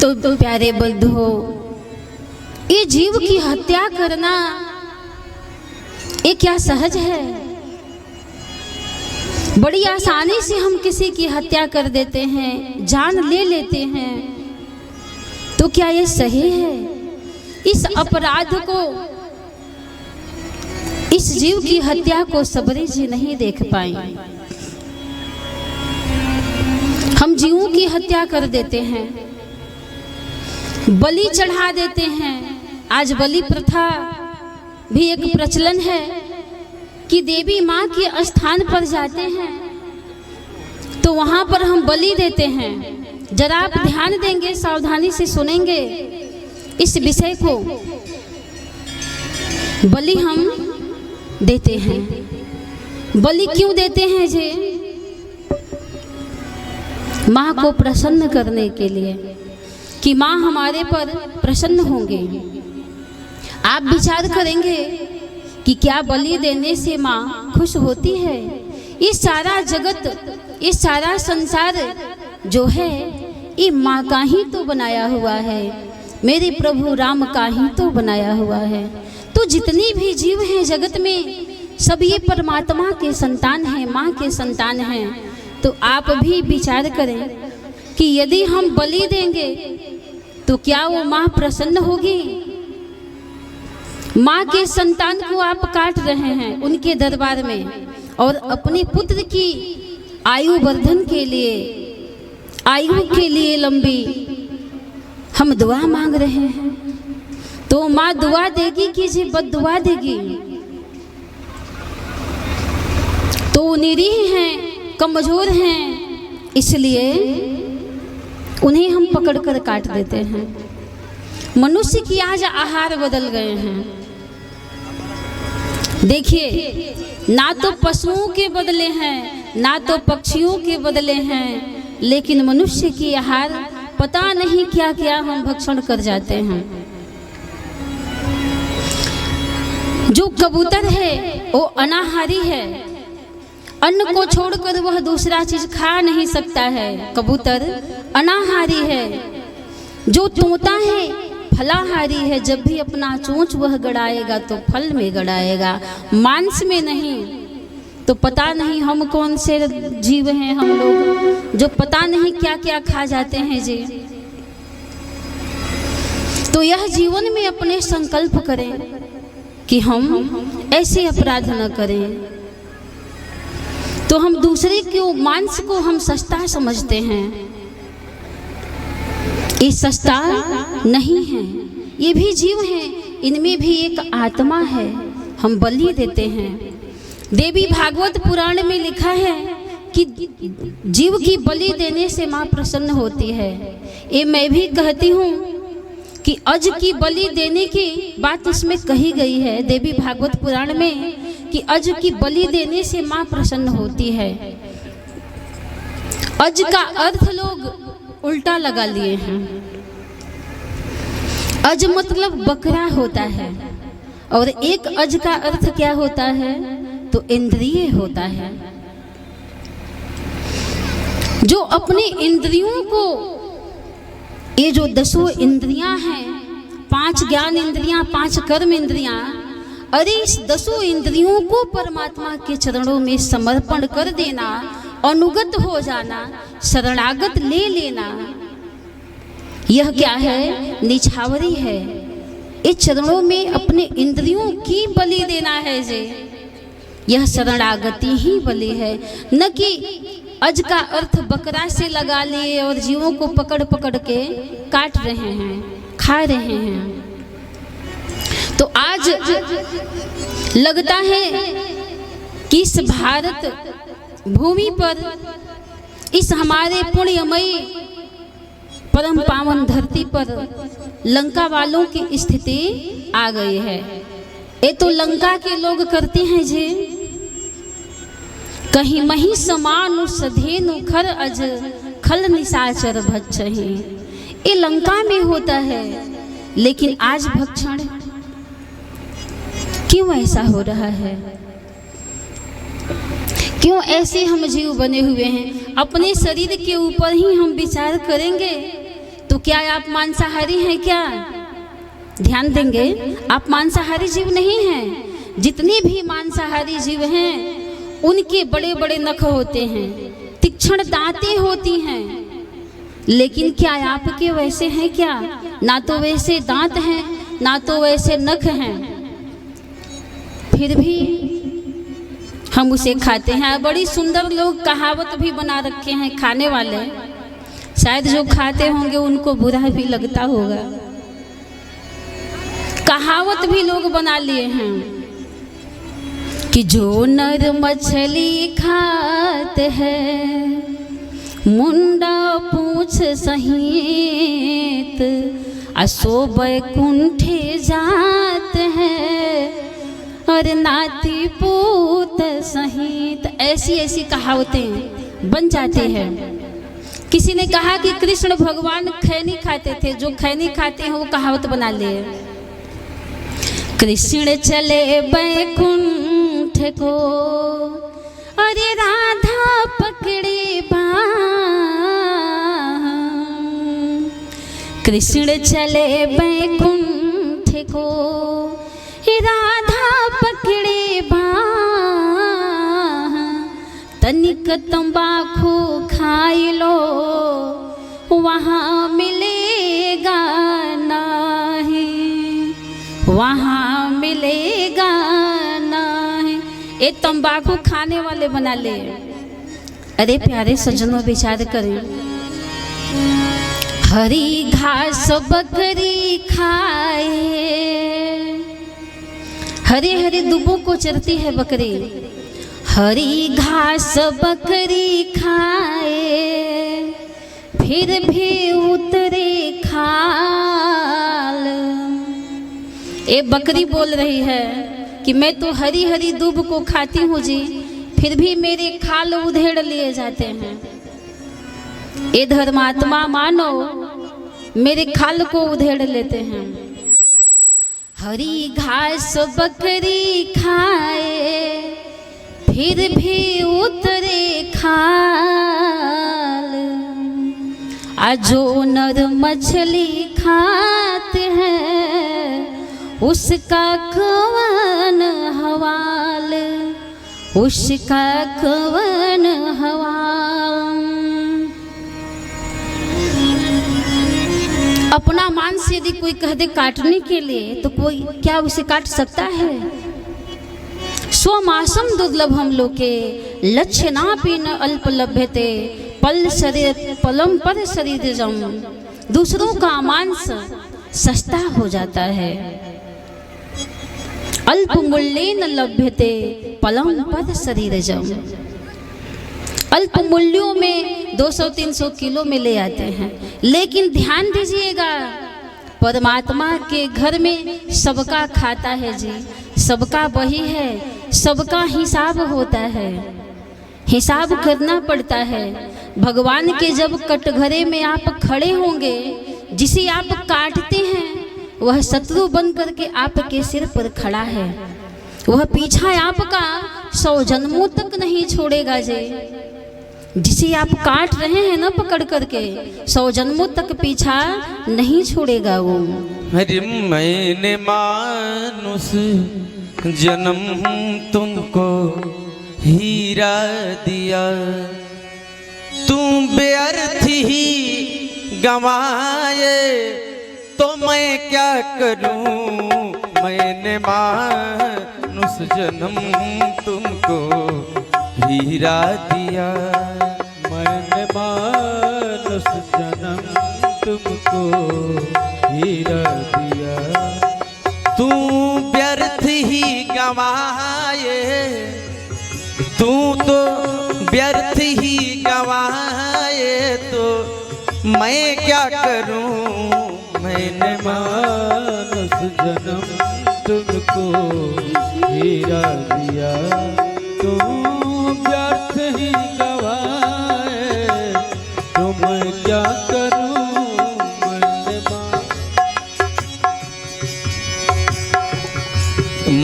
तो प्यारे बंधुओं, ये जीव की हत्या करना ये क्या सहज है? बड़ी आसानी से हम किसी की हत्या कर देते हैं, जान ले लेते हैं। तो क्या ये सही है? इस अपराध को, इस जीव की हत्या को सबरी जी नहीं देख पाए। हम जीवों की हत्या कर देते हैं, बलि चढ़ा देते हैं। आज बलि प्रथा भी एक प्रचलन है कि देवी माँ के स्थान पर जाते हैं तो वहां पर हम बलि देते हैं। जरा आप ध्यान देंगे, सावधानी से सुनेंगे इस विषय को। बलि हम देते हैं। बलि क्यों देते हैं जी? माँ को प्रसन्न करने के लिए, कि माँ हमारे पर प्रसन्न होंगे। आप विचार करेंगे कि क्या बलि देने से माँ खुश होती है? ये सारा जगत, ये सारा संसार जो है ये माँ का ही तो बनाया हुआ है, मेरे प्रभु राम का ही तो बनाया हुआ है। तो जितनी भी जीव हैं जगत में, सब ये परमात्मा के संतान हैं, माँ के संतान हैं। तो आप भी विचार करें कि यदि हम बलि देंगे तो क्या वो माँ प्रसन्न होगी? माँ के संतान को आप काट रहे हैं उनके दरबार में, और अपने पुत्र की आयु वर्धन के लिए, आयु के लिए लंबी हम दुआ मांग रहे हैं। तो माँ दुआ देगी कि जी बद्दुआ देगी? तो निरीह हैं, कमजोर हैं, इसलिए उन्हें हम पकड़कर काट देते हैं। मनुष्य की आज आहार बदल गए हैं। देखिए, ना तो पशुओं के बदले हैं, ना तो पक्षियों के बदले हैं, लेकिन मनुष्य की आहार पता नहीं क्या क्या हम भक्षण कर जाते हैं। जो कबूतर है वो अनाहारी है, अन्न को छोड़कर वह दूसरा चीज खा नहीं सकता है। कबूतर अनाहारी है। जो तोता है फलाहारी है, जब भी अपना चोंच वह गड़ाएगा तो फल में गड़ाएगा, मांस में नहीं। तो पता नहीं हम कौन से जीव हैं हम लोग, जो पता नहीं क्या क्या खा जाते हैं जी। तो यह जीवन में अपने संकल्प करें कि हम ऐसे अपराध न करें। तो हम दूसरे के मांस को हम सस्ता समझते हैं, ये सस्ता नहीं है। ये भी जीव हैं, इनमें भी एक आत्मा है। हम बलि देते हैं। देवी भागवत पुराण में लिखा है कि जीव की बलि देने से माँ प्रसन्न होती है। ये मैं भी कहती हूँ कि अज की बलि देने की बात इसमें कही गई है देवी भागवत पुराण में, कि अज की बलि देने से माँ प्रसन्न होती है। अज का अर्थ लोग उल्टा लगा लिए हैं। अज मतलब बकरा होता है, और एक अज का अर्थ क्या होता है? तो इंद्रिय होता है। जो अपने इंद्रियों को, ये जो 10 इंद्रियां हैं, 5 ज्ञान इंद्रियां, 5 कर्म इंद्रियां, अरे इस 10 इंद्रियों को परमात्मा के चरणों में समर्पण कर देना, अनुगत हो जाना, शरणागत ले लेना, यह क्या है? निछावरी है। इस चरणों में अपने इंद्रियों की बलि देना है जे, यह शरणागति ही बलि है। न कि अज का अर्थ बकरा से लगा लिए और जीवों को पकड़ पकड़ के काट रहे हैं, खा रहे हैं। तो आज लगता है कि इस भारत भूमि पर, इस हमारे पुण्यमयी परम पावन धरती पर लंका वालों की स्थिति आ गई है। ये तो लंका के लोग करते हैं जी, कहीं मही समानु सधेनु खर अज खल निशाचर भक्षहि। ये लंका में होता है, लेकिन आज भक्षण क्यों ऐसा हो रहा है? क्यों ऐसे हम जीव बने हुए हैं? अपने शरीर के ऊपर ही हम विचार करेंगे तो तो क्या आप मांसाहारी हैं क्या? ध्यान देंगे, आप मांसाहारी जीव नहीं हैं। जितने भी मांसाहारी जीव हैं उनके बड़े बड़े नख होते हैं, तीक्ष्ण दांतें होती हैं, लेकिन क्या आपके वैसे हैं क्या? ना तो वैसे दांत हैं, ना तो वैसे नख हैं, फिर भी हम उसे खाते हैं। बड़ी सुंदर लोग कहावत भी बना रखे हैं खाने वाले, शायद जो खाते होंगे उनको बुरा भी लगता होगा। कहावत भी लोग बना लिए हैं कि जो नर मछली खात है, मुंडा पूछ सहित, असो बैकुंठे जात है, और नाती पूत सहित। ऐसी ऐसी कहावतें बन जाती हैं। किसी ने कहा कि कृष्ण भगवान खैनी खाते थे, जो खैनी खाते हैं वो कहावत बना लिए। कृष्ण चले बैकुंठ को, अरे राधा पकड़े बाँह। कृष्ण चले बैकुंठ को, राधा पकड़े बाँह। तनिक तंबाकू खाई लो, वहाँ मिलेगा नहीं, वहाँ मिलेगा नहीं। ये तंबाकू खाने वाले बना ले। अरे प्यारे सज्जनों, विचार करें, हरी घास बकरी खाए, हरे हरे दुबों को चरती है बकरी, हरी घास बकरी खाए, फिर भी उतरे खाल। ये बकरी बोल रही है कि मैं तो हरी हरी दूब को खाती हूँ जी, फिर भी मेरे खाल उधेड़ लिए जाते हैं। ये धर्मात्मा मानो मेरे खाल को उधेड़ लेते हैं। हरी घास बकरी खाए, फिर भी उतरे खाल। जो नर मछली खाते हैं, उसका कवन हवाल, उसका कवन हवाल। अपना मांस यदि कोई कह दे काटने के लिए, तो कोई क्या उसे काट सकता है? स्वमासम दुर्लभम लोके, लक्ष्य नापि न अल्प लभ्यते, पल शरीर पलम पर शरीर जम। दूसरों का मांस सस्ता हो जाता है, अल्प मूल्येन लभ्यते, पलम पर शरीर जम। अल्प मूल्यों में 200-300 किलो में ले आते हैं, लेकिन ध्यान दीजिएगा, परमात्मा के घर में सबका खाता है जी, सबका वही है, सबका हिसाब होता है, हिसाब करना पड़ता है। भगवान के जब कटघरे में आप खड़े होंगे, जिसे आप काटते हैं वह शत्रु बन करके आपके सिर पर खड़ा है, वह पीछा आपका 100 जन्मों तक नहीं छोड़ेगा जी। जिसे आप काट रहे हैं ना पकड़ करके, 100 जन्मों तक पीछा नहीं छोड़ेगा वो। अरे मैंने मानुष जन्म तुमको हीरा दिया, तुम व्यर्थ ही गंवाए, तो मैं क्या करूं? मैंने मानुष जन्म तुमको हीरा दिया, मैंने मानुष जन्म तुमको हीरा दिया, तू व्यर्थ ही गंवाए, तू तो व्यर्थ ही गंवाए, तो मैं क्या करूं? मैंने मानुष जन्म तुमको हीरा दिया, तुम व्यर्थ ही गवाए, तो मैं क्या करूं?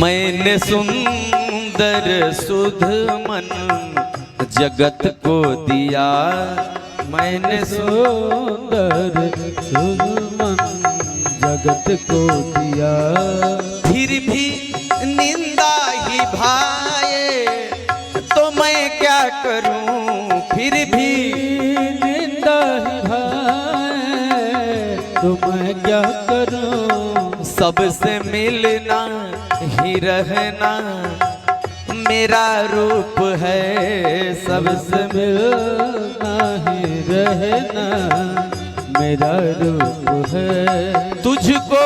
मैंने सुंदर सुध मन जगत को दिया, मैंने सुंदर सुमन जगत को दिया। फिर भी निंदा ही भाए तो मैं क्या करूं, फिर भी निंदा ही भाए तो मैं क्या करूं। सबसे मिलना ही रहना मेरा रूप है, सबसे मिलना ही रहना मेरा रूप है। तुझको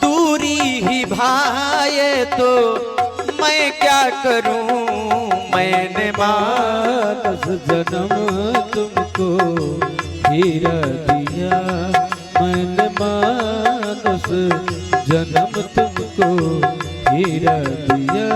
दूरी ही भाए तो मैं क्या करूं, मैंने मानस जन्म तुमको हीरा दिया। मैंने मानस जन्म तुमको हीरा दिया।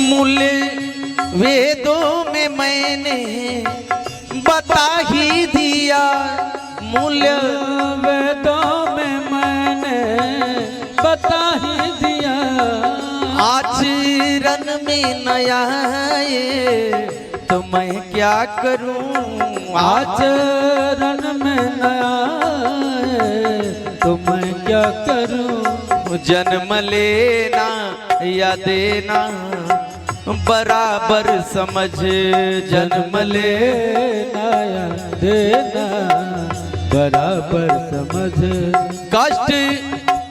मूल्य वेदों में मैंने बता ही दिया, मूल्य वेदों में मैंने बता ही दिया। आचरण में नया आए तो मैं क्या करूं, आचरण में नया तो मैं क्या करूं। जन्म लेना या देना बराबर समझ, जन्म लेना या देना बराबर समझ। कष्ट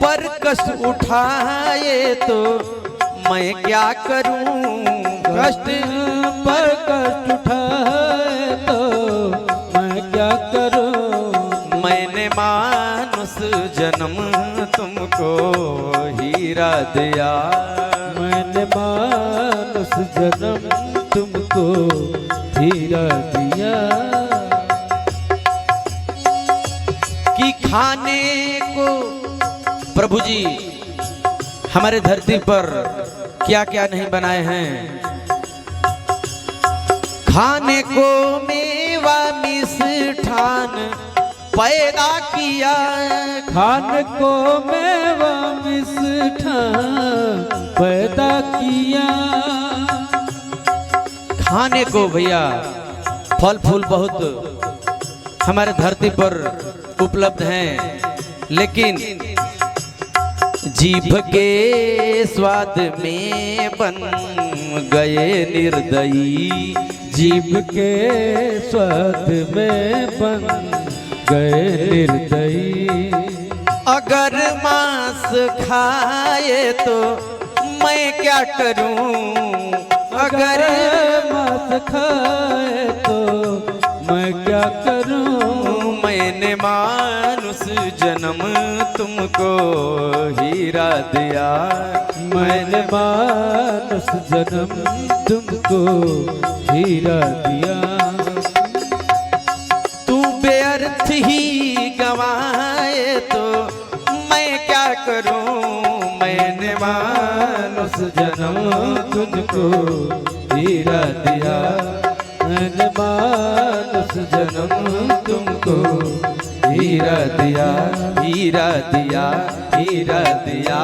पर कष्ट उठाए तो मैं क्या करूं, कष्ट पर कष्ट उठाए तो मैं क्या करूं। मैंने मानुष जन्म तुमको हीरा दिया। मैंने मानुष जन्म तुमको हीरा दिया। कि खाने को प्रभु जी हमारे धरती पर क्या क्या नहीं बनाए हैं। खाने को मेवा मिष्ठान पैदा किया, खान को मेवा मिष्ठान पैदा किया। खाने को भैया फल फूल बहुत हमारे धरती पर उपलब्ध हैं, लेकिन जीभ के स्वाद में बन गए निर्दयी, जीभ के स्वाद में बन गए निर्दयी। अगर मांस खाए तो मैं क्या करूं, अगर मांस खाए तो मैं क्या करूं। मैंने मानुष जन्म तुमको हीरा दिया, मैंने मानुष जन्म तुमको हीरा दिया। तू व्यर्थ ही गवाए तो मैं क्या करूं, मैंने मानुष जन्म तुझको हीरा दिया। मैंने मानुष जन्म तुमको हीरा दिया, हीरा दिया, हीरा दिया।